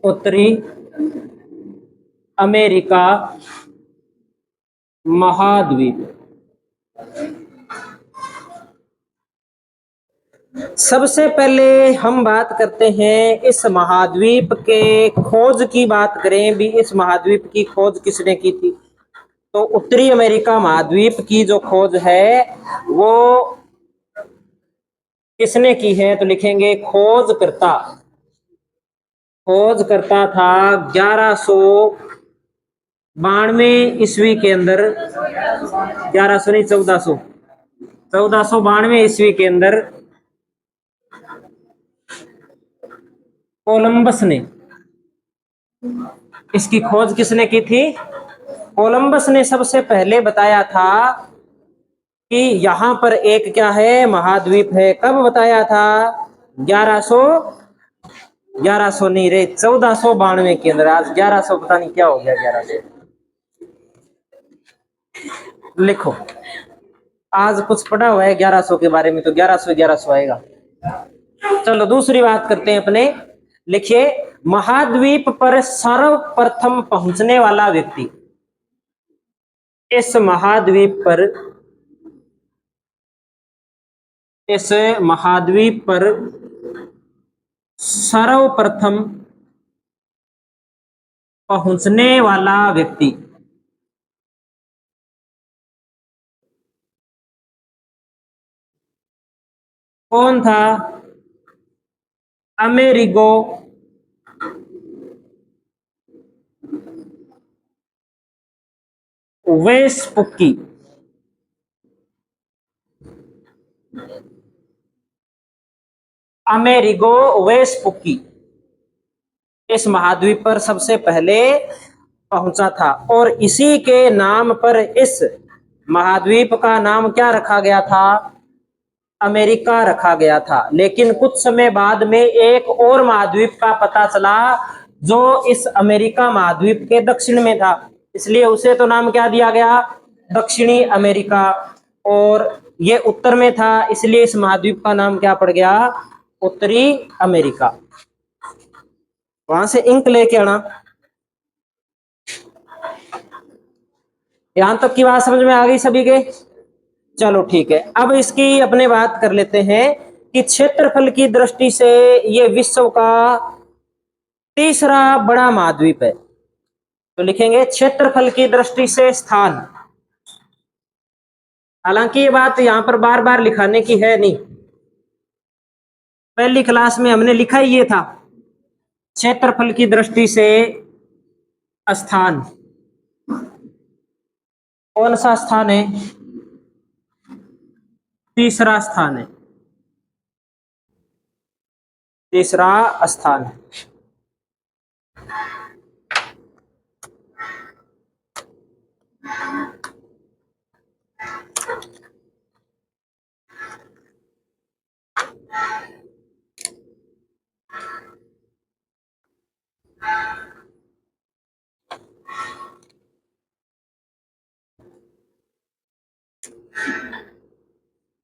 उत्तरी अमेरिका महाद्वीप। सबसे पहले हम बात करते हैं इस महाद्वीप के खोज की बात करें भी, इस महाद्वीप की खोज किसने की थी? तो उत्तरी अमेरिका महाद्वीप की जो खोज है वो किसने की है? तो लिखेंगे खोजकर्ता था 1192 ईस्वी के अंदर, 1100 नहीं 1492 ईस्वी के अंदर कोलंबस ने, इसकी खोज किसने की थी? कोलंबस ने सबसे पहले बताया था कि यहां पर एक क्या है, महाद्वीप है। कब बताया था? 1100 नहीं रे, 1492 के अंदर। आज 1100 पता नहीं क्या हो गया, 1100 लिखो। आज कुछ पढ़ा हुआ है 1100 के बारे में, तो 1100 आएगा। चलो दूसरी बात करते हैं अपने। लिखिए, महाद्वीप पर सर्वप्रथम पहुंचने वाला व्यक्ति। इस महाद्वीप पर सर्वप्रथम पहुंचने वाला व्यक्ति कौन था? अमेरिगो वेस्पुक्की। अमेरिगो वेस्पुक्की इस महाद्वीप पर सबसे पहले पहुंचा था, और इसी के नाम पर इस महाद्वीप का नाम क्या रखा गया था? अमेरिका रखा गया था। लेकिन कुछ समय बाद में एक और महाद्वीप का पता चला जो इस अमेरिका महाद्वीप के दक्षिण में था, इसलिए उसे तो नाम क्या दिया गया? दक्षिणी अमेरिका। और ये उत्तर में था, इसलिए इस महाद्वीप का नाम क्या पड़ गया? उत्तरी अमेरिका। वहां से इंक लेके आना। यहां तक की बात समझ में आ गई सभी के? चलो ठीक है। अब इसकी अपने बात कर लेते हैं कि क्षेत्रफल की दृष्टि से ये विश्व का तीसरा बड़ा महाद्वीप है। तो लिखेंगे क्षेत्रफल की दृष्टि से स्थान। हालांकि ये बात यहां पर बार बार लिखाने की है नहीं, पहली क्लास में हमने लिखा ही ये था, क्षेत्रफल की दृष्टि से स्थान। कौन सा स्थान है? तीसरा स्थान है, तीसरा स्थान है।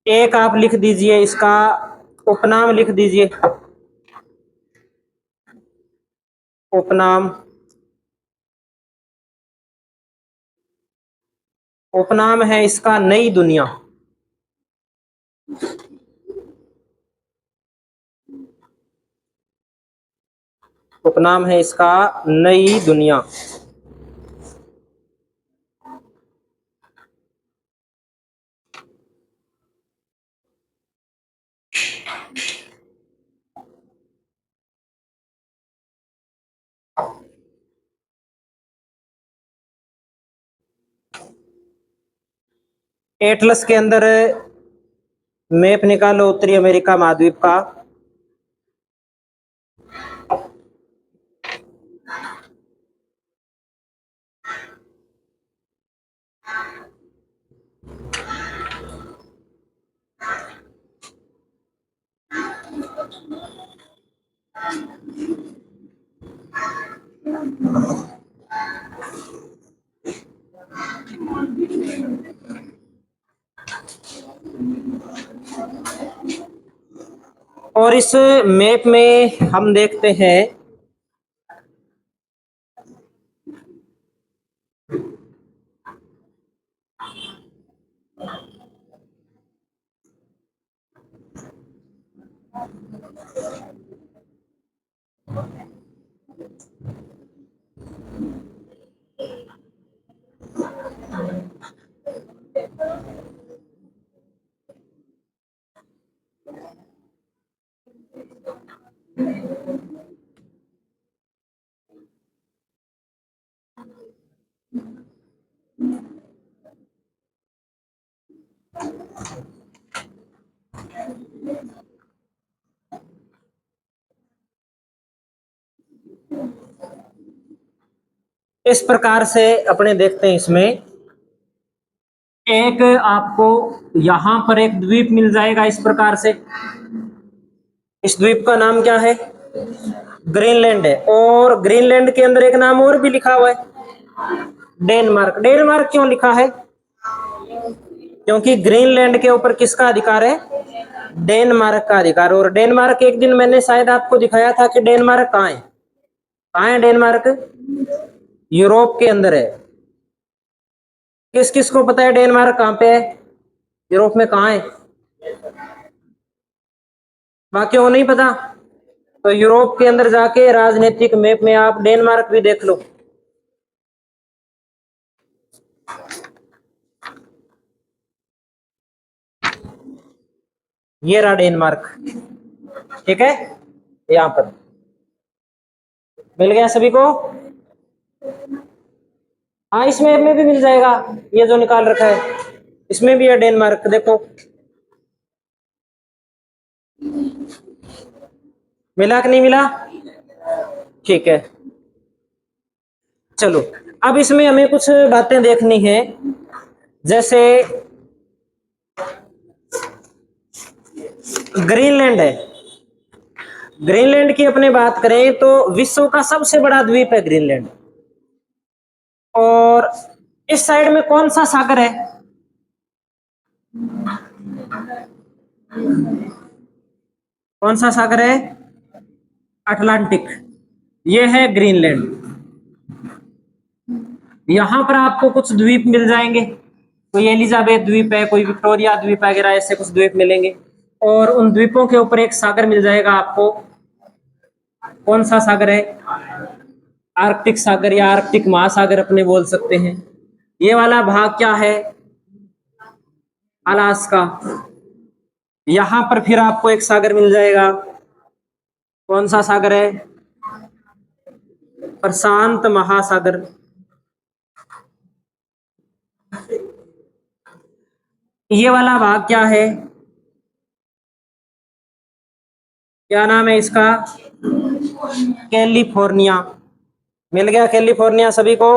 एक आप लिख दीजिए, इसका उपनाम लिख दीजिए। उपनाम, उपनाम है इसका नई दुनिया। उपनाम है इसका नई दुनिया। एटलस के अंदर मैप निकालो उत्तरी अमेरिका महाद्वीप का। और इस मैप में हम देखते हैं इस प्रकार से अपने देखते हैं इसमें एक आपको यहां पर एक द्वीप मिल जाएगा इस प्रकार से। इस द्वीप का नाम क्या है? ग्रीनलैंड है। और ग्रीनलैंड के अंदर एक नाम और भी लिखा हुआ है, डेनमार्क। डेनमार्क क्यों लिखा है? क्योंकि ग्रीनलैंड के ऊपर किसका अधिकार है? डेनमार्क का अधिकार। और डेनमार्क एक दिन मैंने शायद आपको दिखाया था कि डेनमार्क कहाँ है। कहाँ है डेनमार्क? यूरोप के अंदर है। किस किस को पता है डेनमार्क कहाँ पे है, यूरोप में कहाँ है? बाकी को नहीं पता? तो यूरोप के अंदर जाके राजनीतिक मैप में आप डेनमार्क भी देख लो। ये रहा डेनमार्क, ठीक है, यहां पर मिल गया सभी को। हाँ, इस मैप में भी मिल जाएगा, ये जो निकाल रखा है इसमें भी है डेनमार्क, देखो मिला कि नहीं मिला? ठीक है, चलो अब इसमें हमें कुछ बातें देखनी है। जैसे ग्रीनलैंड है, ग्रीनलैंड की अपने बात करें तो विश्व का सबसे बड़ा द्वीप है ग्रीनलैंड। और इस साइड में कौन सा सागर है? कौन सा सागर है? अटलांटिक। ये है ग्रीनलैंड। यहां पर आपको कुछ द्वीप मिल जाएंगे, कोई एलिजाबेथ द्वीप है, कोई विक्टोरिया द्वीप वगैरह, ऐसे कुछ द्वीप मिलेंगे। और उन द्वीपों के ऊपर एक सागर मिल जाएगा आपको। कौन सा सागर है? आर्कटिक सागर या आर्कटिक महासागर अपने बोल सकते हैं। ये वाला भाग क्या है? अलास्का। यहां पर फिर आपको एक सागर मिल जाएगा। कौन सा सागर है? प्रशांत महासागर। ये वाला भाग क्या है? क्या नाम है इसका? कैलिफोर्निया। मिल गया कैलिफोर्निया सभी को।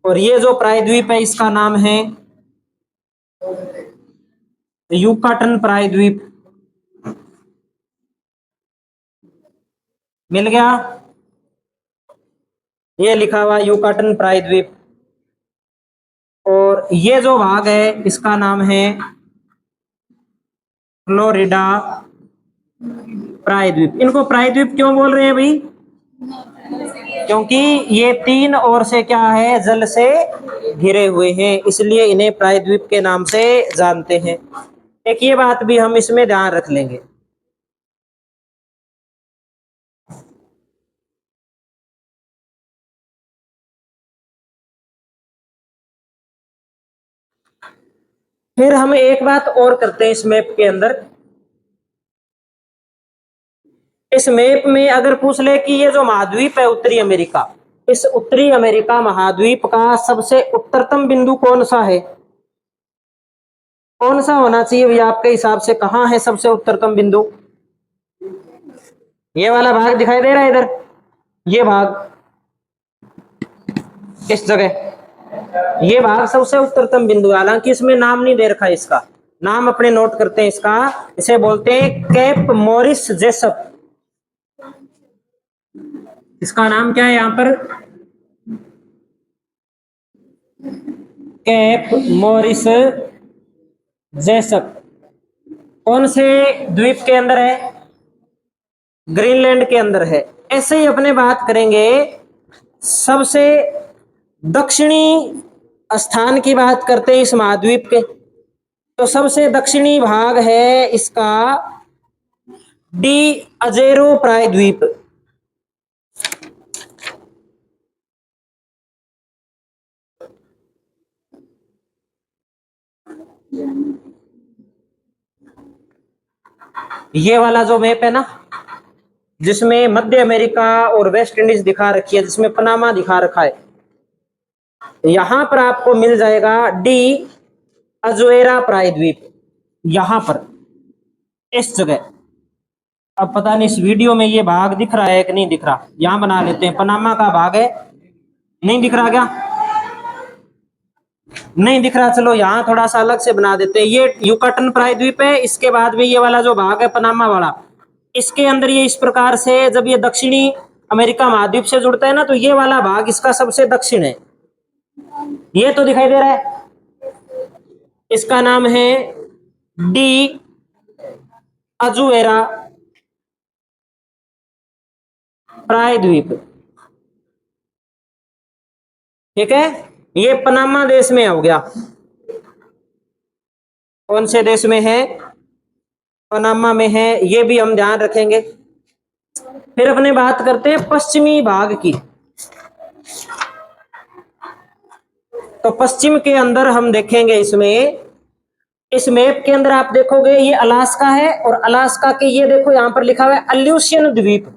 और ये जो प्रायद्वीप है इसका नाम है यूकाटन प्रायद्वीप। मिल गया, ये लिखा हुआ यूकाटन प्रायद्वीप। और ये जो भाग है इसका नाम है फ्लोरिडा प्रायद्वीप। इनको प्रायद्वीप क्यों बोल रहे हैं भाई? क्योंकि ये तीन ओर से क्या है, जल से घिरे हुए हैं, इसलिए इन्हें प्रायद्वीप के नाम से जानते हैं। एक ये बात भी हम इसमें ध्यान रख लेंगे। फिर हम एक बात और करते हैं इस मैप के अंदर। इस मैप में अगर पूछ ले कि ये जो महाद्वीप है उत्तरी अमेरिका, इस उत्तरी अमेरिका महाद्वीप का सबसे उत्तरतम बिंदु कौन सा है? कौन सा होना चाहिए भैया आपके हिसाब से? कहाँ है सबसे उत्तरतम बिंदु? ये वाला भाग दिखाई दे रहा है इधर, ये भाग, इस जगह ये भाग सबसे उत्तरतम बिंदु है। हालांकि इसमें नाम नहीं दे रखा है, इसका नाम अपने नोट करते हैं। इसका इसे बोलते हैं कैप मॉरिस जेसप। इसका नाम क्या है यहां पर? Cap Morris Jessop. कौन से द्वीप के अंदर है? ग्रीनलैंड के अंदर है। ऐसे ही अपने बात करेंगे सबसे दक्षिणी स्थान की बात करते हैं इस महाद्वीप के, तो सबसे दक्षिणी भाग है इसका डी अजेरो प्रायद्वीप, ये वाला जो मैप है ना, जिसमें मध्य अमेरिका और वेस्ट इंडीज दिखा रखी है, जिसमें पनामा दिखा रखा है, यहां पर आपको मिल जाएगा डी अजुएरा प्रायद्वीप, यहां पर इस जगह। अब पता नहीं इस वीडियो में ये भाग दिख रहा है कि नहीं दिख रहा, यहां बना लेते हैं, पनामा का भाग है, नहीं दिख रहा क्या? नहीं दिख रहा, चलो यहाँ थोड़ा सा अलग से बना देते हैं। ये युकाटन प्रायद्वीप है, इसके बाद में ये वाला जो भाग है पनामा वाला, इसके अंदर ये इस प्रकार से जब ये दक्षिणी अमेरिका महाद्वीप से जुड़ता है ना, तो ये वाला भाग इसका सबसे दक्षिण है, ये तो दिखाई दे रहा है, इसका नाम है डी अजुएरा प्रायद्वीप, ठीक है। ये पनामा देश में हो गया, कौन से देश में है? पनामा में है, ये भी हम ध्यान रखेंगे। फिर अपने बात करते हैं पश्चिमी भाग की। तो पश्चिम के अंदर हम देखेंगे, इसमें इस मैप के अंदर आप देखोगे ये अलास्का है, और अलास्का के ये देखो यहां पर लिखा हुआ है अल्यूशियन द्वीप,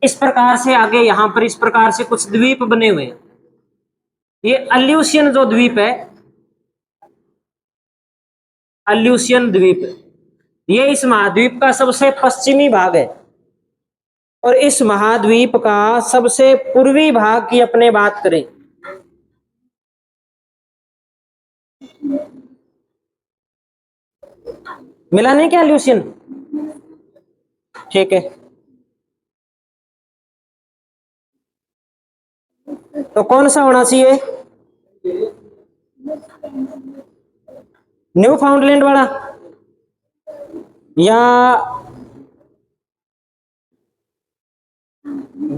इस प्रकार से आगे यहां पर इस प्रकार से कुछ द्वीप बने हुए हैं। ये अल्यूशियन जो द्वीप है, अल्यूशियन द्वीप, ये इस महाद्वीप का सबसे पश्चिमी भाग है, और इस महाद्वीप का सबसे पूर्वी भाग की अपने बात करें, मिला नहीं क्या ल्यूसियन? ठीक है, तो कौन सा होना चाहिए? न्यू फाउंडलैंड वाला या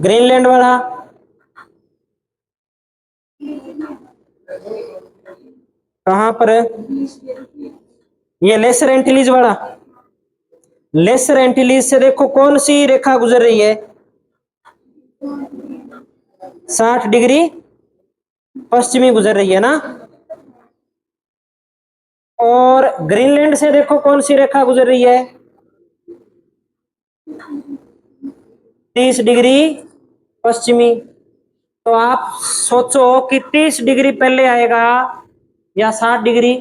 ग्रीनलैंड वाला? कहां पर है ये? लेसर एंटिलीज वाला। लेसर एंटिलीज से देखो कौन सी रेखा गुजर रही है? 60 डिग्री पश्चिमी गुजर रही है ना। और ग्रीनलैंड से देखो कौन सी रेखा गुजर रही है? 30 डिग्री पश्चिमी। तो आप सोचो कि 30 डिग्री पहले आएगा या 60 डिग्री?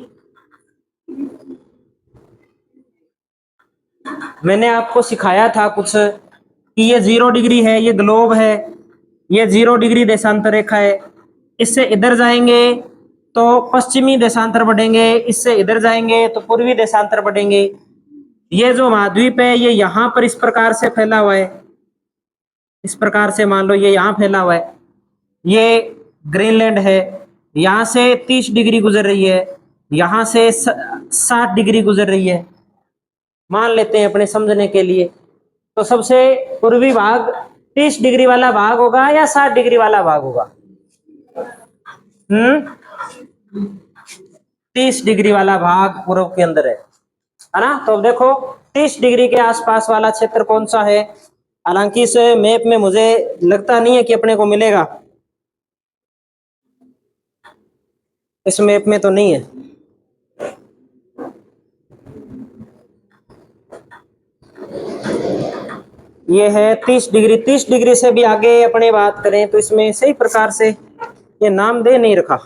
मैंने आपको सिखाया था कुछ कि ये 0 डिग्री है, ये ग्लोब है, ये 0 डिग्री देशांतर रेखा है, इससे इधर जाएंगे तो पश्चिमी देशांतर बढ़ेंगे, इससे इधर जाएंगे तो पूर्वी देशांतर बढ़ेंगे। ये जो महाद्वीप है ये यहां पर इस प्रकार से फैला हुआ है, इस प्रकार से मान लो ये यहां फैला हुआ है, ये ग्रीनलैंड है, यहां से 30 डिग्री गुजर रही है, यहां से 60 डिग्री गुजर रही है, मान लेते हैं अपने समझने के लिए। तो सबसे पूर्वी भाग 30 डिग्री वाला भाग होगा या 60 डिग्री वाला भाग होगा? 30 डिग्री वाला भाग पूर्व के अंदर है ना। तो अब देखो 30 डिग्री के आसपास वाला क्षेत्र कौन सा है? हालांकि इस मैप में मुझे लगता नहीं है कि अपने को मिलेगा, इस मैप में तो नहीं है। ये है 30 डिग्री। 30 डिग्री से भी आगे अपने बात करें तो इसमें सही प्रकार से ये नाम दे नहीं रखा।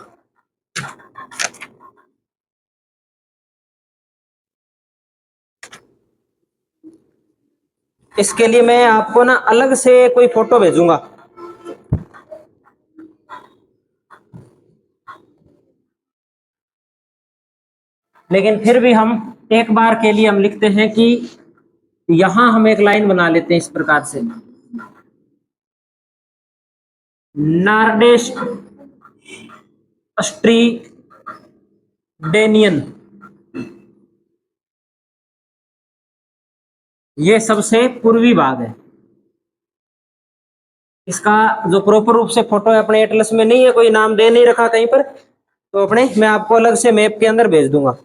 इसके लिए मैं आपको ना अलग से कोई फोटो भेजूंगा। लेकिन फिर भी हम एक बार के लिए हम लिखते हैं कि यहां हम एक लाइन बना लेते हैं इस प्रकार से, नॉर्डेस्ट ऑस्ट्रेलियन, ये सबसे पूर्वी भाग है। इसका जो प्रॉपर रूप से फोटो है अपने एटलस में नहीं है, कोई नाम दे नहीं रखा कहीं पर, तो अपने मैं आपको अलग से मैप के अंदर भेज दूंगा।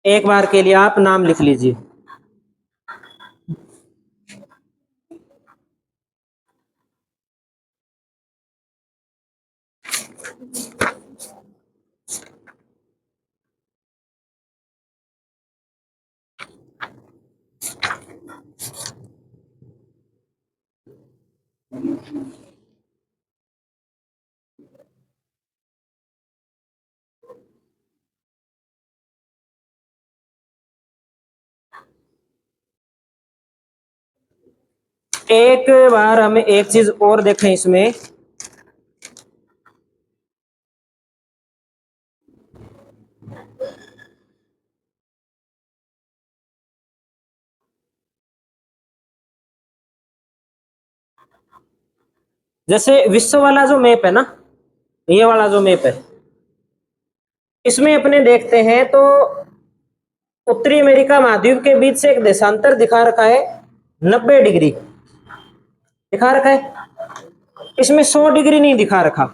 एक बार के लिए आप नाम लिख लीजिए। एक बार हम एक चीज और देखें इसमें, जैसे विश्व वाला जो मैप है ना, ये वाला जो मैप है, इसमें अपने देखते हैं तो उत्तरी अमेरिका महाद्वीप के बीच से एक देशांतर दिखा रखा है 90 डिग्री दिखा रखा है। इसमें 100 डिग्री नहीं दिखा रखा।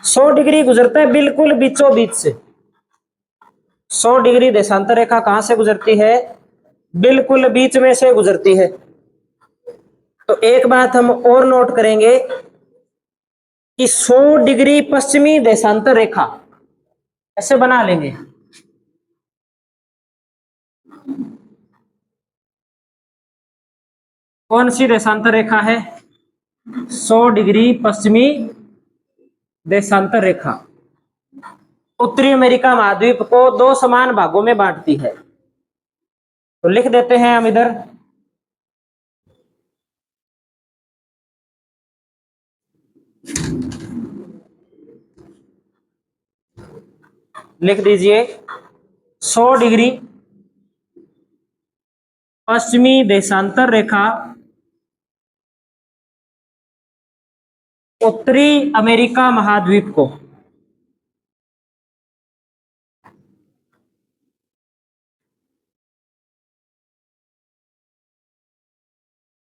100 डिग्री गुजरता है बिल्कुल बीचों बीच से। 100 डिग्री देशांतर रेखा कहां से गुजरती है? बिल्कुल बीच में से गुजरती है। तो एक बात हम और नोट करेंगे कि 100 डिग्री पश्चिमी देशांतर रेखा ऐसे बना लेंगे। कौन सी देशांतर रेखा है? 100 डिग्री पश्चिमी देशांतर रेखा उत्तरी अमेरिका महाद्वीप को दो समान भागों में बांटती है। तो लिख देते हैं हम इधर, लिख दीजिए 100 डिग्री पश्चिमी देशांतर रेखा उत्तरी अमेरिका महाद्वीप को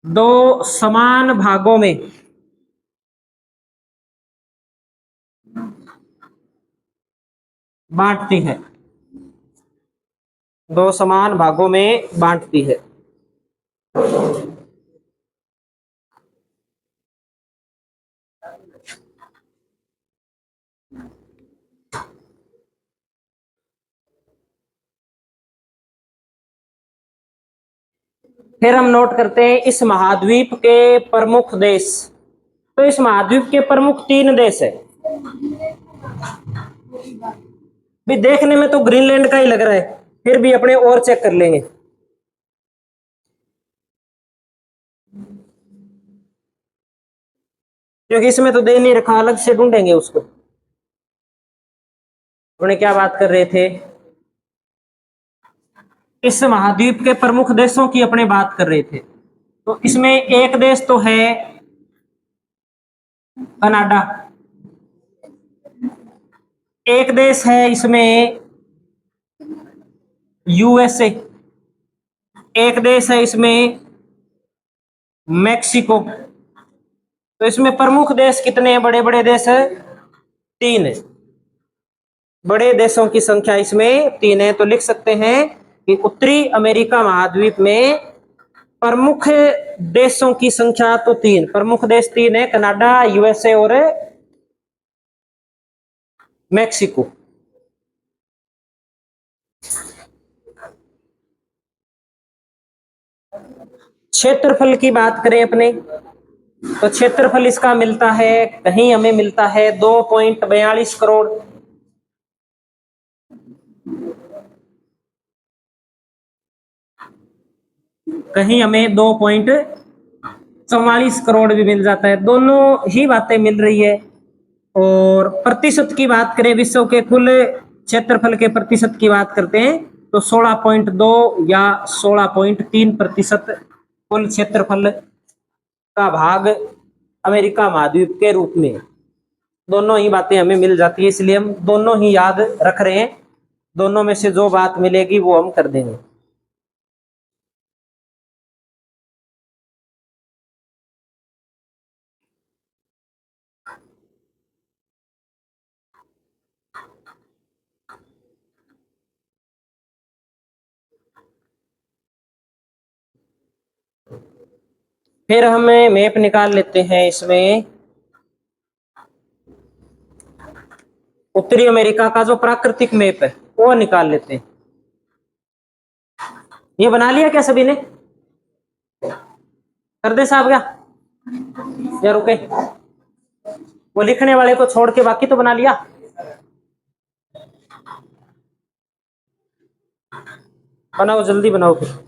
दो समान भागों में बांटती है। दो समान भागों में बांटती है। फिर हम नोट करते हैं इस महाद्वीप के प्रमुख देश। तो इस महाद्वीप के प्रमुख 3 देश है। भी देखने में तो ग्रीनलैंड का ही लग रहा है, फिर भी अपने और चेक कर लेंगे। क्योंकि इसमें तो दे नहीं रखा, अलग से ढूंढेंगे उसको। उन्हें क्या बात कर रहे थे? इस महाद्वीप के प्रमुख देशों की अपने बात कर रहे थे। तो इसमें एक देश तो है कनाडा, एक देश है इसमें यूएसए, एक देश है इसमें मैक्सिको। तो इसमें प्रमुख देश कितने हैं? बड़े बड़े देश 3 है। बड़े देशों की संख्या इसमें 3 है। तो लिख सकते हैं कि उत्तरी अमेरिका महाद्वीप में प्रमुख देशों की संख्या तो 3, प्रमुख देश 3 है, कनाडा, यूएसए और मैक्सिको। क्षेत्रफल की बात करें अपने, तो क्षेत्रफल इसका मिलता है, कहीं हमें मिलता है 2.42 करोड़, कहीं हमें 2.44 करोड़ भी मिल जाता है। दोनों ही बातें मिल रही है। और प्रतिशत की बात करें, विश्व के कुल क्षेत्रफल के प्रतिशत की बात करते हैं तो 16.2 या 16.3% कुल क्षेत्रफल का भाग अमेरिका महाद्वीप के रूप में। दोनों ही बातें हमें मिल जाती है, इसलिए हम दोनों ही याद रख रहे हैं। दोनों में से जो बात मिलेगी वो हम कर देंगे। फिर हमें मैप निकाल लेते हैं इसमें। उत्तरी अमेरिका का जो प्राकृतिक मैप है वो निकाल लेते हैं। ये बना लिया क्या सभी ने? कर दे साहब क्या? या रुके? वो लिखने वाले को छोड़ के बाकी तो बना लिया। बनाओ जल्दी बनाओ फिर।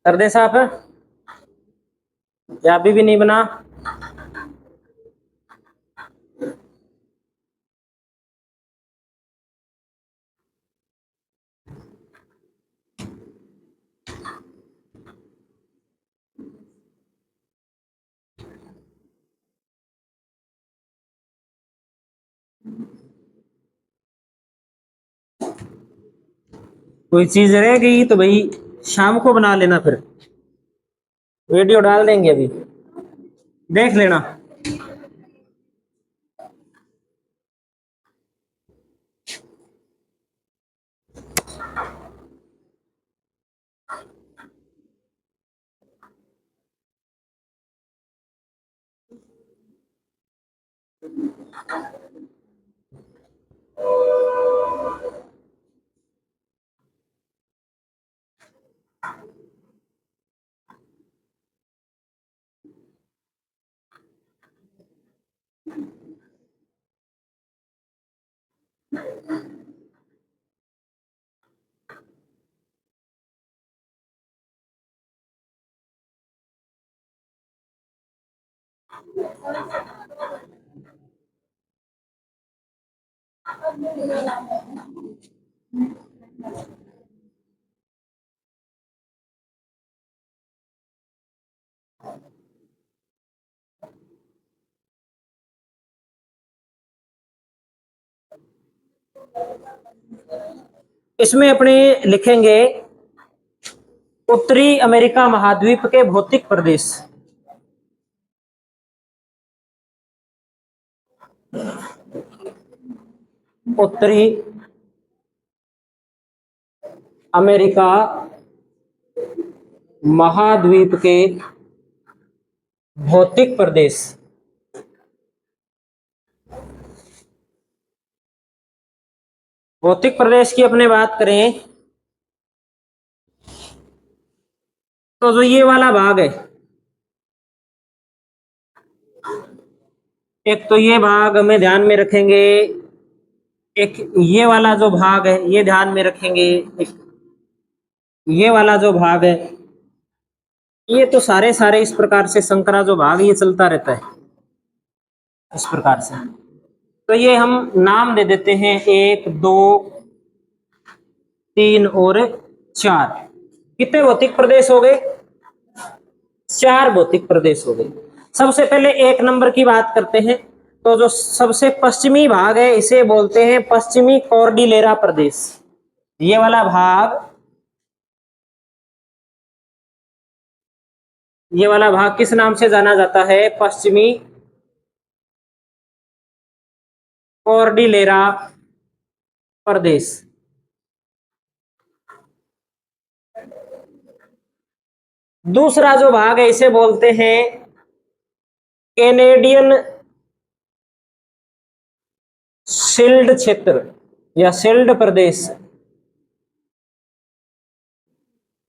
कर दे साहब या अभी भी नहीं बना? कोई चीज रह गई तो भाई शाम को बना लेना, फिर वीडियो डाल देंगे अभी, देख लेना। इसमें अपने लिखेंगे उत्तरी अमेरिका महाद्वीप के भौतिक प्रदेश। उत्तरी अमेरिका महाद्वीप के भौतिक प्रदेश। भौतिक प्रदेश की अपने बात करें तो जो ये वाला भाग है, एक तो ये भाग हमें ध्यान में रखेंगे, एक ये वाला जो भाग है ये ध्यान में रखेंगे, एक ये वाला जो भाग है, ये तो सारे सारे इस प्रकार से संकरा जो भाग ये चलता रहता है इस प्रकार से। तो ये हम नाम दे देते हैं 1 2 3 और 4। कितने भौतिक प्रदेश हो गए? 4 भौतिक प्रदेश हो गए। सबसे पहले 1 नंबर की बात करते हैं। तो जो सबसे पश्चिमी भाग है इसे बोलते हैं पश्चिमी कॉर्डिलेरा प्रदेश। ये वाला भाग, ये वाला भाग किस नाम से जाना जाता है? पश्चिमी कॉर्डिलेरा प्रदेश। दूसरा जो भाग है इसे बोलते हैं कैनेडियन शिल्ड क्षेत्र या शिल्ड प्रदेश।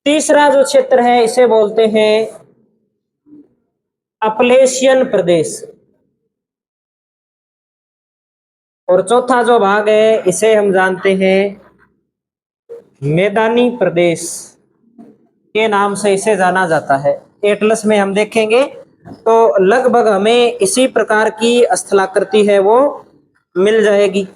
तीसरा जो क्षेत्र है इसे बोलते हैं अपलेशियन प्रदेश। और चौथा जो भाग है इसे हम जानते हैं मैदानी प्रदेश के नाम से इसे जाना जाता है। एटलस में हम देखेंगे तो लगभग हमें इसी प्रकार की स्थलाकृति है वो मिल जाएगी।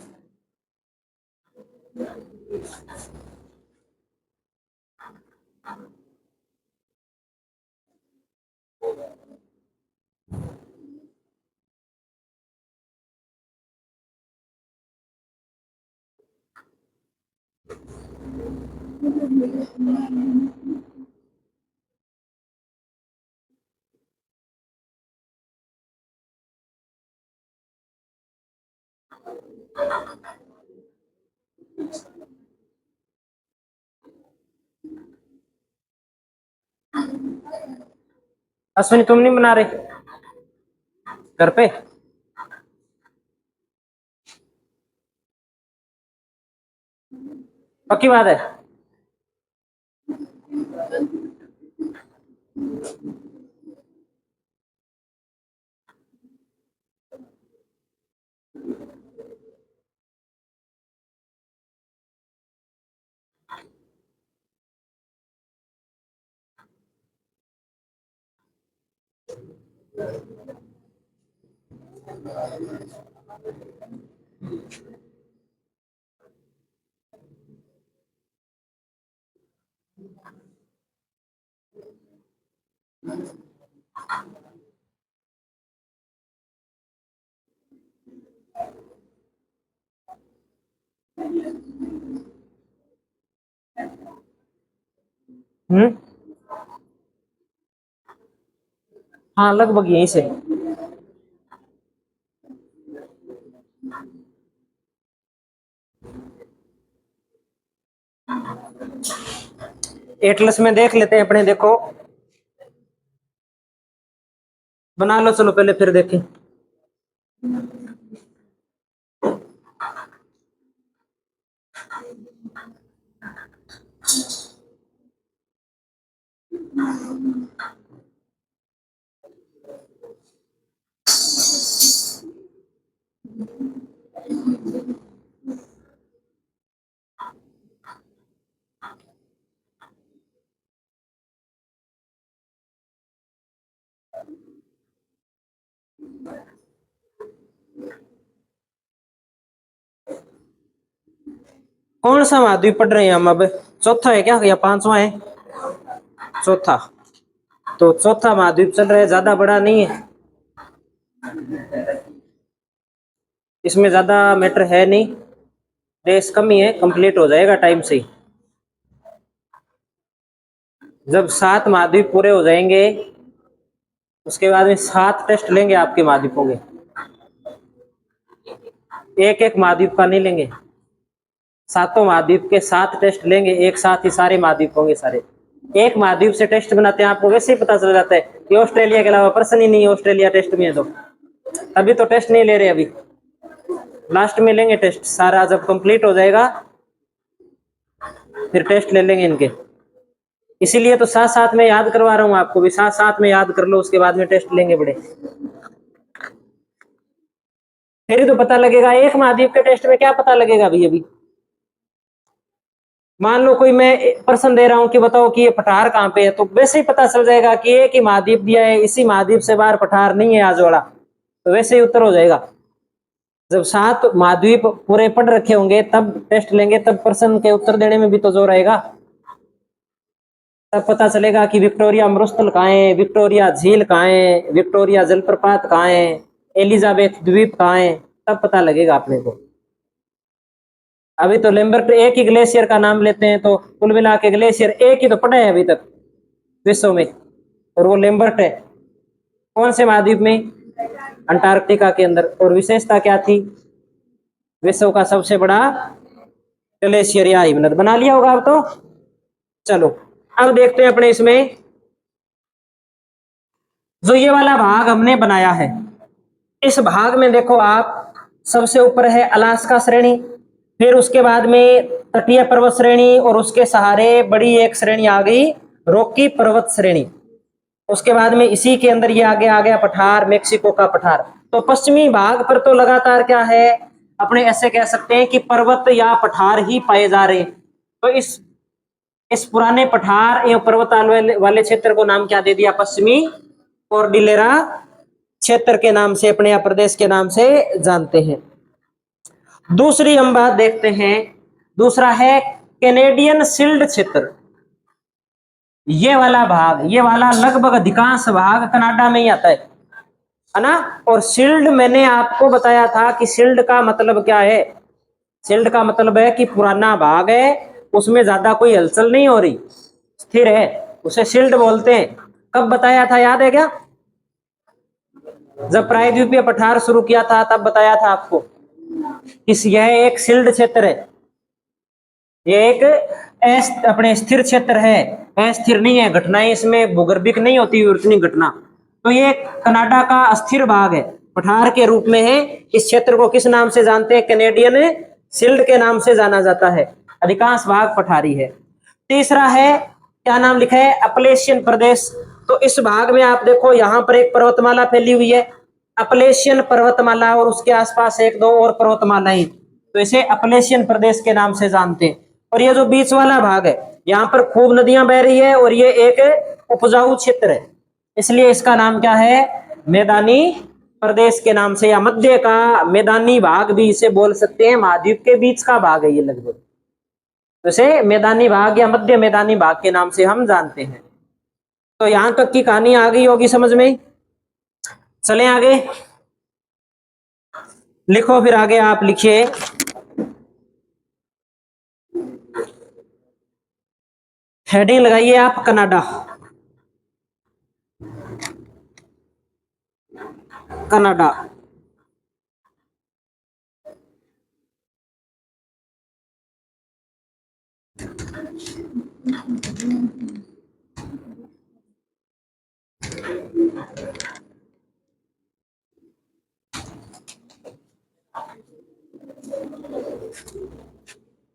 अश्विनी तुम नहीं बना रहे घर पे? पक्की बात है? हाँ लगभग यहीं से। एटलस में देख लेते हैं अपने, देखो बना लो चलो पहले फिर देखें। कौन सा महाद्वीप पढ़ रहे हैं हम अब? चौथा है क्या या पांचवा है? चौथा। तो चौथा महाद्वीप चल रहा है, ज्यादा बड़ा नहीं है, इसमें ज्यादा मैटर है नहीं, देश कम ही है, कंप्लीट हो जाएगा टाइम से ही। जब 7 महाद्वीप पूरे हो जाएंगे उसके बाद में 7 टेस्ट लेंगे आपके महाद्वीपों के, एक एक महाद्वीप का नहीं लेंगे, सातों महाद्वीप के 7 टेस्ट लेंगे, एक साथ ही सारे महाद्वीप होंगे सारे। एक महाद्वीप से टेस्ट बनाते हैं आपको वैसे ही पता चल जाता है कि ऑस्ट्रेलिया के अलावा पर्सन ही नहीं, ऑस्ट्रेलिया टेस्ट में है तो अभी तो टेस्ट नहीं ले रहे, अभी लास्ट में लेंगे टेस्ट, सारा जब कंप्लीट हो जाएगा फिर टेस्ट ले लेंगे इनके। इसीलिए तो साथ साथ में याद करवा रहा हूं आपको भी, साथ साथ में याद कर लो, उसके बाद में टेस्ट लेंगे बड़े, फिर ही तो पता लगेगा। एक महाद्वीप के टेस्ट में क्या पता लगेगा अभी? अभी मान लो कोई मैं प्रश्न दे रहा हूं कि बताओ कि ये पठार कहाँ पे है, तो वैसे ही पता चल जाएगा कि एक ही महाद्वीप दिया है, इसी महाद्वीप से बाहर पठार नहीं है आज वाला, तो वैसे ही उत्तर हो जाएगा। जब 7 महाद्वीप पूरे पढ़ रखे होंगे तब टेस्ट लेंगे, तब प्रश्न के उत्तर देने में भी तो जोर आएगा, तब पता चलेगा कि विक्टोरिया मरुस्थल कहाँ है, विक्टोरिया झील कहाँ है, विक्टोरिया जलप्रपात कहाँ है, एलिजाबेथ द्वीप कहाँ है, तब पता लगेगा अपने को। अभी तो लेम्बर्ट एक ही ग्लेशियर का नाम लेते हैं, तो कुल मिला के ग्लेशियर एक ही तो पड़ा है अभी तक विश्व में, और वो लेम्बर्ट है। कौन से महाद्वीप में? अंटार्कटिका के अंदर। और विशेषता क्या थी? विश्व का सबसे बड़ा ग्लेशियर या हिमनद। बना लिया होगा अब तो। चलो अब देखते हैं अपने इसमें जो ये वाला भाग हमने बनाया है, इस भाग में देखो आप, सबसे ऊपर है अलास्का श्रेणी, फिर उसके बाद में तटीय पर्वत श्रेणी, और उसके सहारे बड़ी एक श्रेणी आ गई रॉकी पर्वत श्रेणी। उसके बाद में इसी के अंदर ये आगे आ गया पठार, मेक्सिको का पठार। तो पश्चिमी भाग पर तो लगातार क्या है? अपने ऐसे कह सकते हैं कि पर्वत या पठार ही पाए जा रहे हैं। तो इस पुराने पठार एवं पर्वताल वाले क्षेत्र को नाम क्या दे दिया? पश्चिमी कोर्डिलेरा क्षेत्र के नाम से, अपने प्रदेश के नाम से जानते हैं। दूसरी हम बात देखते हैं, दूसरा है कैनेडियन शील्ड क्षेत्र। ये वाला भाग, ये वाला लगभग अधिकांश भाग कनाडा में ही आता है ना। और शील्ड मैंने आपको बताया था कि शील्ड का मतलब क्या है? शील्ड का मतलब है कि पुराना भाग है, उसमें ज्यादा कोई हलचल नहीं हो रही, स्थिर है, उसे शील्ड बोलते हैं। कब बताया था, याद है क्या? जब प्रायद्वीपीय पठार शुरू किया था तब बताया था आपको। यह एक शील्ड क्षेत्र है, ये एक अपने स्थिर क्षेत्र है, अस्थिर नहीं है, घटनाएं इसमें भूगर्भिक नहीं होती उतनी घटना। तो ये कनाडा का अस्थिर भाग है, पठार के रूप में है। इस क्षेत्र को किस नाम से जानते हैं? कैनेडियन शील्ड के नाम से जाना जाता है, अधिकांश भाग पठारी है। तीसरा है, क्या नाम लिखा है? अपलेशियन प्रदेश। तो इस भाग में आप देखो, यहाँ पर एक पर्वतमाला फैली हुई है, अपलेशियन पर्वतमाला, और उसके आसपास एक दो और पर्वतमालाएं, तो इसे अपलेशियन प्रदेश के नाम से जानते हैं। और ये जो बीच वाला भाग है, यहाँ पर खूब नदियां बह रही है और ये एक उपजाऊ क्षेत्र है, इसलिए इसका नाम क्या है? मैदानी प्रदेश के नाम से, या मध्य का मैदानी भाग भी इसे बोल सकते हैं। महाद्वीप के बीच का भाग है ये लगभग, तो इसे मैदानी भाग या मध्य मैदानी भाग के नाम से हम जानते हैं। तो यहां तक की कहानी आ गई होगी समझ में। चलें आगे, लिखो फिर आगे आप लिखिए। हेडिंग लगाइए आप, कनाडा। कनाडा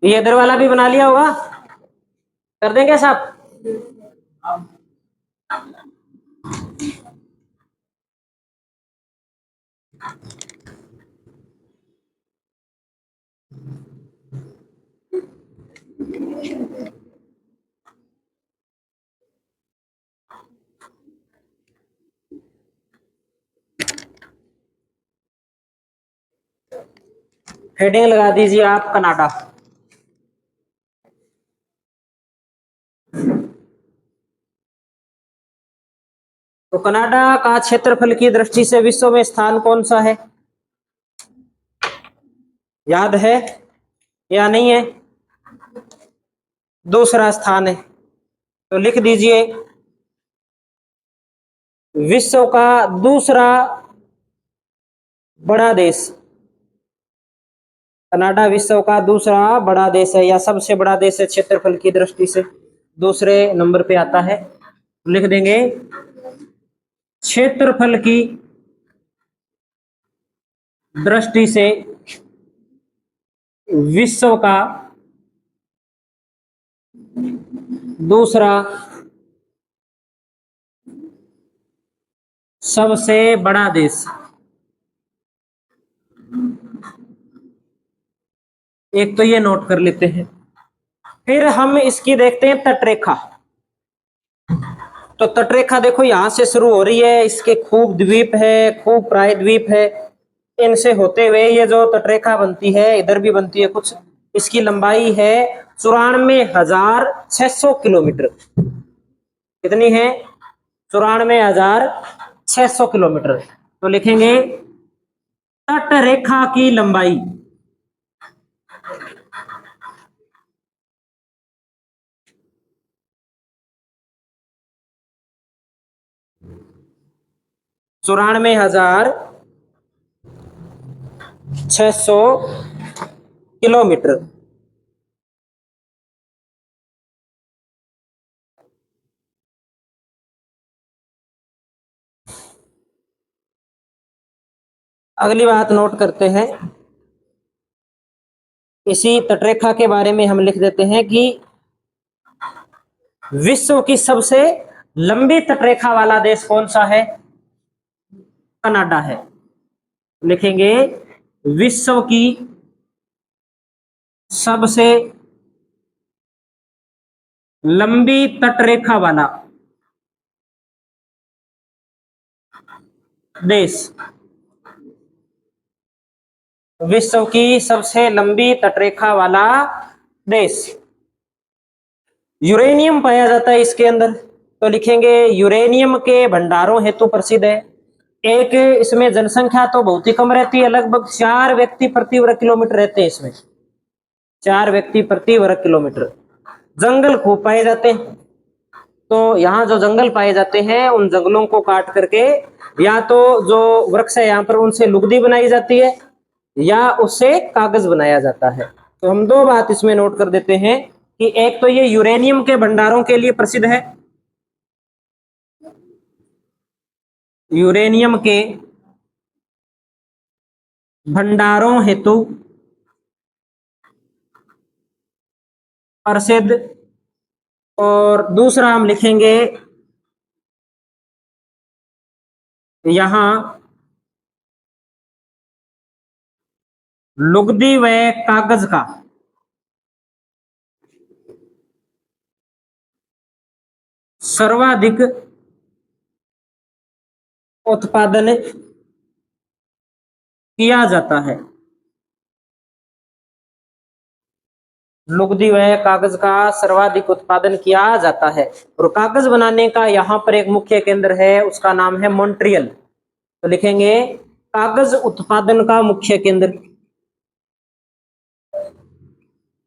ये इधर वाला भी बना लिया होगा, कर देंगे साहब। हेडिंग लगा दीजिए आप, कनाडा। तो कनाडा का क्षेत्रफल की दृष्टि से विश्व में स्थान कौन सा है? याद है या नहीं है? दूसरा स्थान है। तो लिख दीजिए, विश्व का दूसरा बड़ा देश। कनाडा विश्व का दूसरा बड़ा देश है, या सबसे बड़ा देश है क्षेत्रफल की दृष्टि से, दूसरे नंबर पे आता है। लिख देंगे, क्षेत्रफल की दृष्टि से विश्व का दूसरा सबसे बड़ा देश। एक तो ये नोट कर लेते हैं। फिर हम इसकी देखते हैं तटरेखा। तो तटरेखा देखो यहां से शुरू हो रही है, इसके खूब द्वीप है, खूब प्रायद्वीप है, इनसे होते हुए ये जो तटरेखा बनती है, इधर भी बनती है कुछ। इसकी लंबाई है 94,600 किलोमीटर। कितनी है? 94,600 किलोमीटर। तो लिखेंगे तटरेखा की लंबाई, चौरानवे हजार 600 किलोमीटर। अगली बात नोट करते हैं, इसी तटरेखा के बारे में हम लिख देते हैं कि विश्व की सबसे लंबी तटरेखा वाला देश कौन सा है? कनाडा है। लिखेंगे, विश्व की सबसे लंबी तटरेखा वाला देश, विश्व की सबसे लंबी तटरेखा वाला देश। यूरेनियम पाया जाता है इसके अंदर, तो लिखेंगे यूरेनियम के भंडारों हेतु प्रसिद्ध है। एक इसमें जनसंख्या तो बहुत ही कम रहती है, लगभग 4 व्यक्ति प्रति वर्ग किलोमीटर रहते हैं इसमें, 4 व्यक्ति प्रति वर्ग किलोमीटर। जंगल खूब पाए जाते हैं, तो यहाँ जो जंगल पाए जाते हैं उन जंगलों को काट करके या तो जो वृक्ष है यहाँ पर उनसे लुगदी बनाई जाती है या उससे कागज बनाया जाता है। तो हम दो बात इसमें नोट कर देते हैं कि एक तो ये यूरेनियम के भंडारों के लिए प्रसिद्ध है, यूरेनियम के भंडारों हेतु प्रसिद्ध, और दूसरा हम लिखेंगे यहां लुगदी व कागज का सर्वाधिक उत्पादन किया जाता है। लुगदी व कागज का सर्वाधिक उत्पादन किया जाता है, और कागज बनाने का यहाँ पर एक मुख्य केंद्र है, उसका नाम है मॉन्ट्रियल। तो लिखेंगे कागज उत्पादन का मुख्य केंद्र,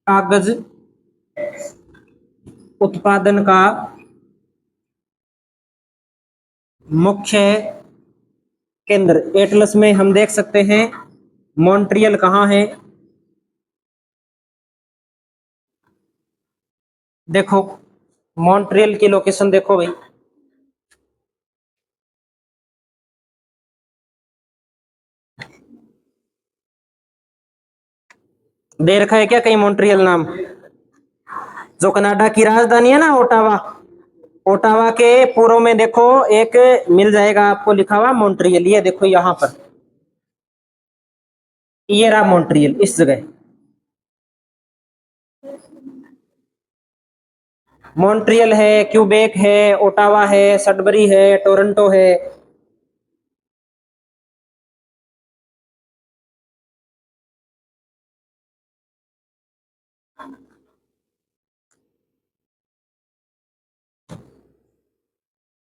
कागज उत्पादन का मुख्य केंद्र। एटलस में हम देख सकते हैं मॉन्ट्रियल कहाँ है, देखो मॉन्ट्रियल की लोकेशन देखो भाई, दे रखा है क्या कहीं मॉन्ट्रियल नाम? जो कनाडा की राजधानी है ना ओटावा, ओटावा के पूर्व में देखो एक मिल जाएगा आपको लिखा हुआ मॉन्ट्रियल, ये देखो यहां पर, ये रहा मॉन्ट्रियल इस जगह। मॉन्ट्रियल है, क्यूबेक है, ओटावा है, सडबरी है, टोरंटो है।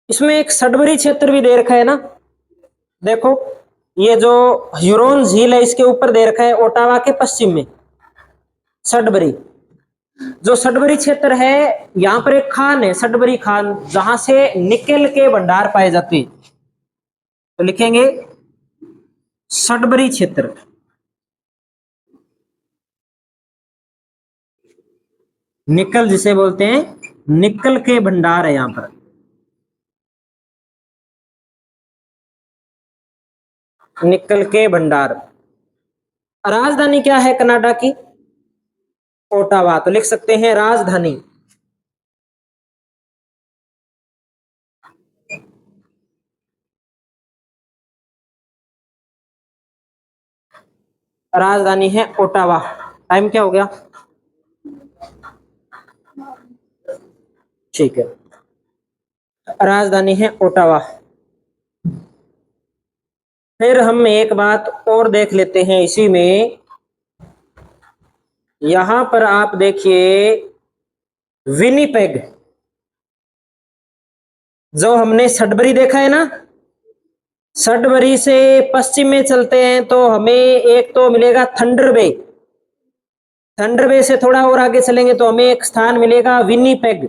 इसमें एक सडबरी क्षेत्र भी दे रखा है ना, देखो ये जो ह्यूरोन झील है इसके ऊपर दे रखा है ओटावा के पश्चिम में सडबरी। जो सडबरी क्षेत्र है यहाँ पर एक खान है सडबरी खान, जहां से निकेल के भंडार पाए जाते हैं, तो लिखेंगे सडबरी क्षेत्र। निकल जिसे बोलते हैं, निकल के भंडार है यहां पर। निकल के भंडार। राजधानी क्या है कनाडा की? ओटावा, तो लिख सकते हैं राजधानी, राजधानी है ओटावा। टाइम क्या हो गया? ठीक है, राजधानी है ओटावा। फिर हम एक बात और देख लेते हैं इसी में, यहां पर आप देखिए विनिपेग, जो हमने सडबरी देखा है ना, सडबरी से पश्चिम में चलते हैं तो हमें एक तो मिलेगा थंडर बे, थंडर बे से थोड़ा और आगे चलेंगे तो हमें एक स्थान मिलेगा विनिपेग।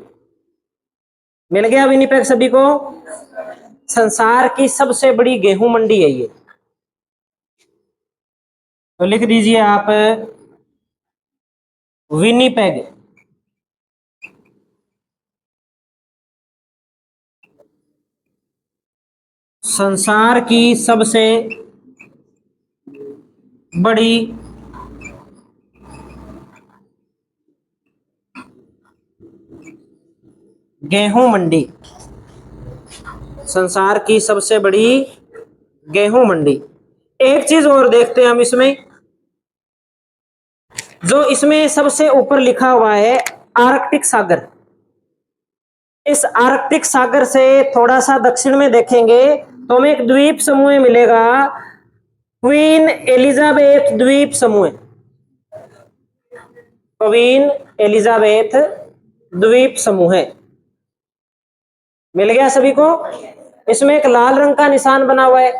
मिल गया विनिपेग सभी को? संसार की सबसे बड़ी गेहूं मंडी है ये, तो लिख दीजिए आप विनिपेग। संसार की सबसे बड़ी गेहूं मंडी, संसार की सबसे बड़ी गेहूं मंडी। एक चीज और देखते हैं हम इसमें, जो इसमें सबसे ऊपर लिखा हुआ है आर्कटिक सागर, इस आर्कटिक सागर से थोड़ा सा दक्षिण में देखेंगे तो हमें एक द्वीप समूह मिलेगा, क्वीन एलिजाबेथ द्वीप समूह, क्वीन एलिजाबेथ द्वीप समूह मिल गया सभी को। इसमें एक लाल रंग का निशान बना हुआ है,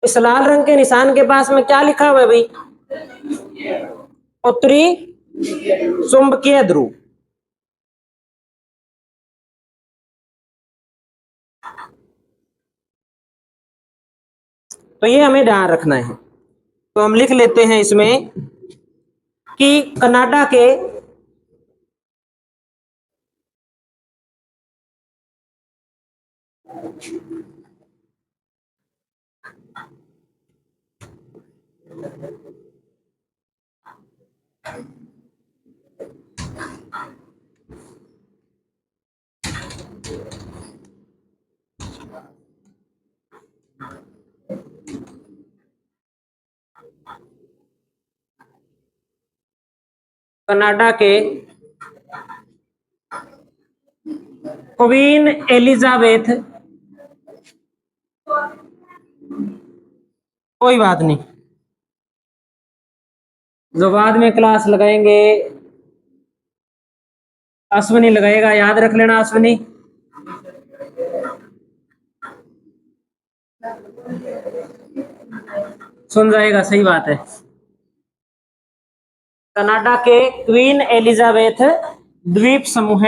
इस लाल रंग के निशान के पास में क्या लिखा हुआ है भाई? उत्तरी चुंबकीय ध्रुव। तो ये हमें ध्यान रखना है। तो हम लिख लेते हैं इसमें कि कनाडा के कनाडा के क्वीन एलिजाबेथ, कोई बात नहीं, जो बाद में क्लास लगाएंगे अश्विनी लगाएगा, याद रख लेना अश्विनी। सुन जाएगा, सही बात है। कनाडा के क्वीन एलिजाबेथ द्वीप समूह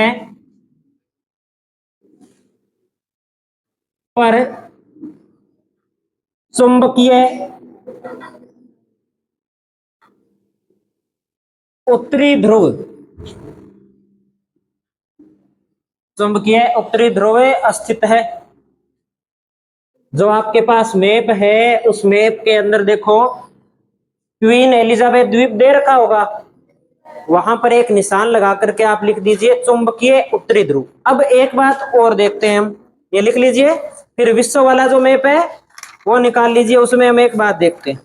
पर चुंबकीय उत्तरी ध्रुव, चुंबकीय उत्तरी ध्रुव स्थित है। जो आपके पास मैप है उस मैप के अंदर देखो क्वीन एलिजाबेथ द्वीप दे रखा होगा, वहां पर एक निशान लगा करके आप लिख दीजिए चुंबकीय उत्तरी ध्रुव। अब एक बात और देखते हैं हम, ये लिख लीजिए, फिर विश्व वाला जो मैप है वो निकाल लीजिए, उसमें हम एक बात देखते हैं।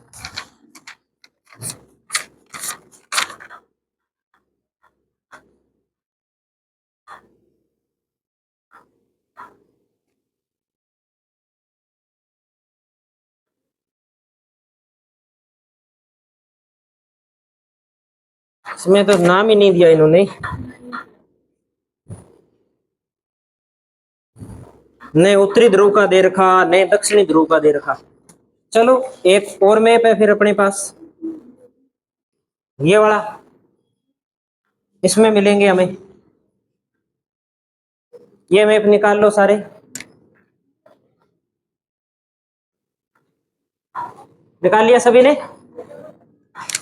इसमें तो नाम ही नहीं दिया इन्होंने, न उत्तरी ध्रुव का दे रखा न दक्षिणी ध्रुव का दे रखा। चलो एक और मैप है फिर अपने पास, ये वाला, इसमें मिलेंगे हमें। ये मैप निकाल लो सारे, निकाल लिया सभी ने।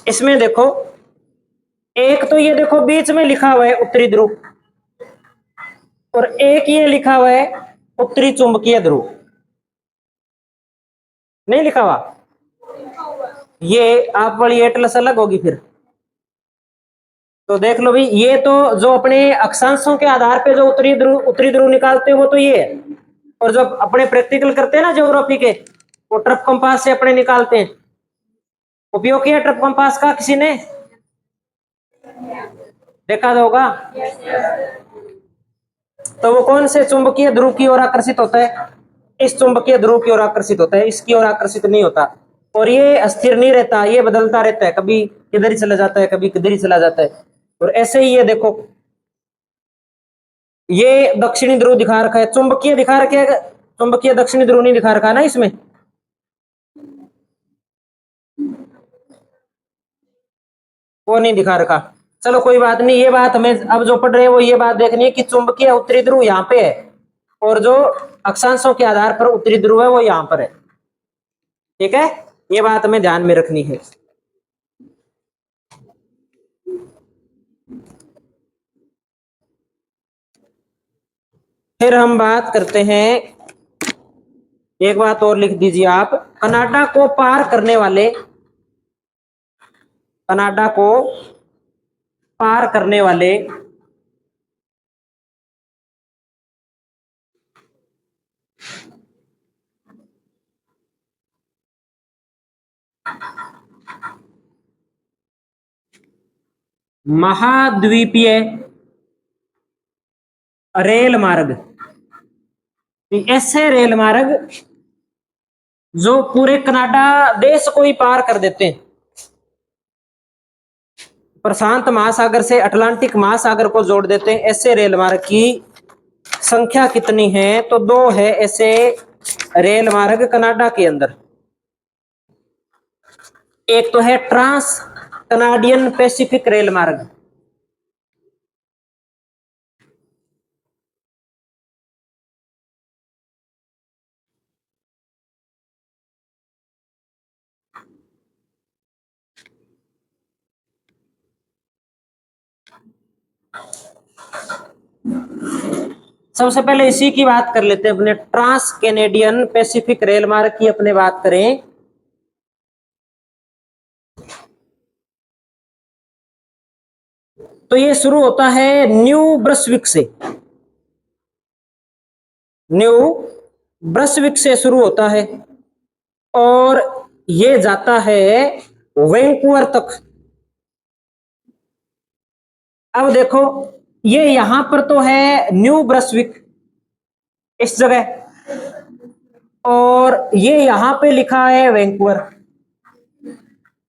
इसमें देखो एक तो ये देखो बीच में लिखा हुआ है उत्तरी ध्रुव, और एक ये लिखा हुआ है उत्तरी चुंबकीय ध्रुव, नहीं लिखा हुआ, ये आप वाली एटलस अलग होगी फिर। तो देख लो भाई, ये तो जो अपने अक्षांशों के आधार पे जो उत्तरी ध्रुव निकालते हैं वो तो ये है, और जो अपने प्रैक्टिकल करते हैं ना ज्योग्राफी के, वो ट्रप कंपास से अपने निकालते हैं। उपयोग किया ट्रप कंपास का किसी ने? देखा तो होगा। तो वो कौन से चुंबकीय ध्रुव की ओर आकर्षित होता है? इस चुंबकीय ध्रुव की ओर आकर्षित होता है, इसकी ओर आकर्षित नहीं होता। और ये अस्थिर नहीं रहता, ये बदलता रहता है, कभी किधर ही चला जाता है कभी किधर ही चला जाता है। और ऐसे ही ये देखो, ये दक्षिणी ध्रुव दिखा रखा है, चुंबकीय दिखा रखे है, चुंबकीय दक्षिणी ध्रुव नहीं दिखा रखा ना इसमें। वो नहीं दिखा रखा। चलो कोई बात नहीं, ये बात हमें अब जो पढ़ रहे हैं वो ये बात देखनी है कि चुंबकीय उत्तरी ध्रुव यहाँ पे है, और जो अक्षांशों के आधार पर उत्तरी ध्रुव है वो यहाँ पर है। ठीक है, ये बात हमें ध्यान में रखनी है। फिर हम बात करते हैं, एक बात और लिख दीजिए आप, कनाडा को पार करने वाले, कनाडा को पार करने वाले महाद्वीपीय रेल मार्ग, ऐसे रेल मार्ग जो पूरे कनाडा देश को ही पार कर देते हैं। प्रशांत महासागर से अटलांटिक महासागर को जोड़ देते हैं। ऐसे रेल मार्ग की संख्या कितनी है? तो 2 है ऐसे रेल मार्ग कनाडा के अंदर। एक तो है ट्रांस कनाडियन पैसिफिक रेल मार्ग, सबसे पहले इसी की बात कर लेते हैं अपने ट्रांस कैनेडियन पैसिफिक रेल मार्ग की अपने बात करें। तो ये शुरू होता है न्यू ब्रसविक से, न्यू ब्रसविक से शुरू होता है और ये जाता है वैंकूवर तक। अब देखो ये यहां पर तो है न्यू ब्रसविक इस जगह, और ये यहां पे लिखा है वैंकूवर।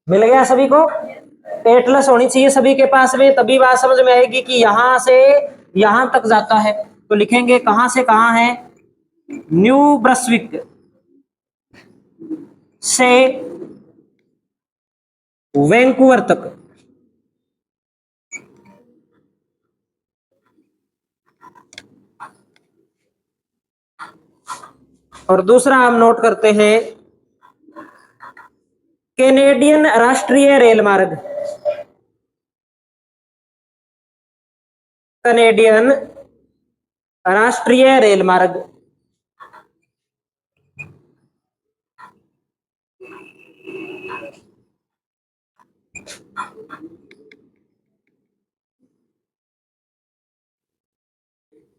मिल गया सभी को? एटलस होनी चाहिए सभी के पास में, तभी बात समझ में आएगी कि यहां से यहां तक जाता है। तो लिखेंगे कहां से कहां है? न्यू ब्रसविक से वैंकूवर तक। और दूसरा हम नोट करते हैं कैनेडियन राष्ट्रीय रेल मार्ग, कैनेडियन राष्ट्रीय रेल मार्ग।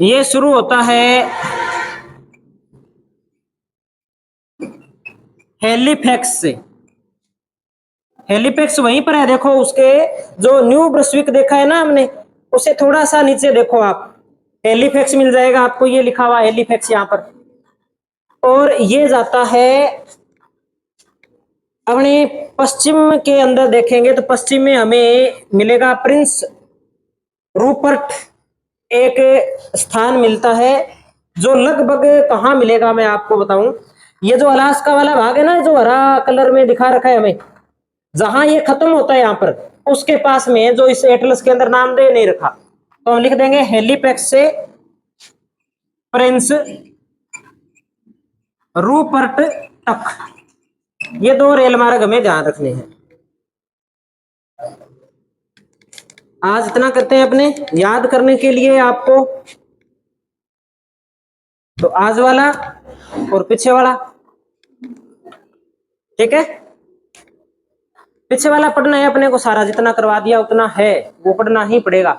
ये शुरू होता है हेलीफैक्स से। हेलीफैक्स वहीं पर है, देखो उसके जो न्यू ब्रसविक देखा है ना हमने, उसे थोड़ा सा नीचे देखो आप, हेलीफैक्स मिल जाएगा आपको, ये लिखा हुआ हेलीफैक्स यहां पर। और ये जाता है अपने पश्चिम के अंदर देखेंगे तो पश्चिम में हमें मिलेगा प्रिंस रूपर्ट, एक स्थान मिलता है जो लगभग कहाँ मिलेगा मैं आपको बताऊं। ये जो अलास्का वाला भाग है ना, जो हरा कलर में दिखा रखा है हमें, जहां ये खत्म होता है यहां पर, उसके पास में जो इस एटलस के अंदर नाम दे नहीं रखा, तो हम लिख देंगे हेलीपैक्स से प्रिंस रूपर्ट तक। ये 2 रेल मार्ग हमें ध्यान रखने हैं। आज इतना करते हैं अपने याद करने के लिए आपको। तो आज वाला और पीछे वाला, ठीक है? पीछे वाला पढ़ना है अपने को सारा, जितना करवा दिया उतना है वो पढ़ना ही पड़ेगा।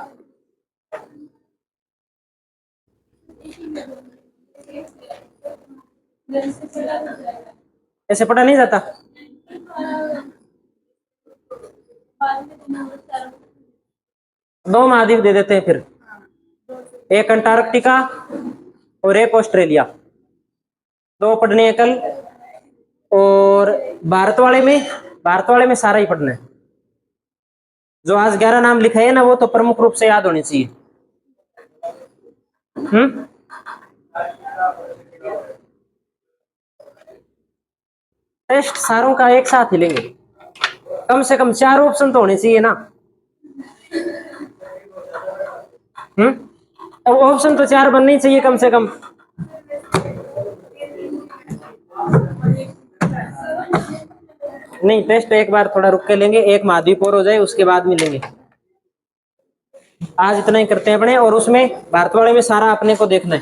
ऐसे पढ़ा नहीं जाता। दो महाद्वीप दे देते हैं फिर, एक अंटार्कटिका और एक ऑस्ट्रेलिया, 2 पढ़ने हैं कल। और भारत वाले में सारा ही पढ़ना है। जो आज 11 नाम लिखे है ना, वो तो प्रमुख रूप से याद होने चाहिए। टेस्ट सारों का एक साथ ही लेंगे, कम से कम 4 ऑप्शन तो होने चाहिए ना। अब ऑप्शन तो 4 बनने चाहिए कम से कम। नहीं, टेस्ट एक बार थोड़ा रुक के लेंगे, एक महाद्वीप और हो जाए उसके बाद मिलेंगे। आज इतना ही करते हैं अपने, और उसमें भारत वाले में सारा अपने को देखना है।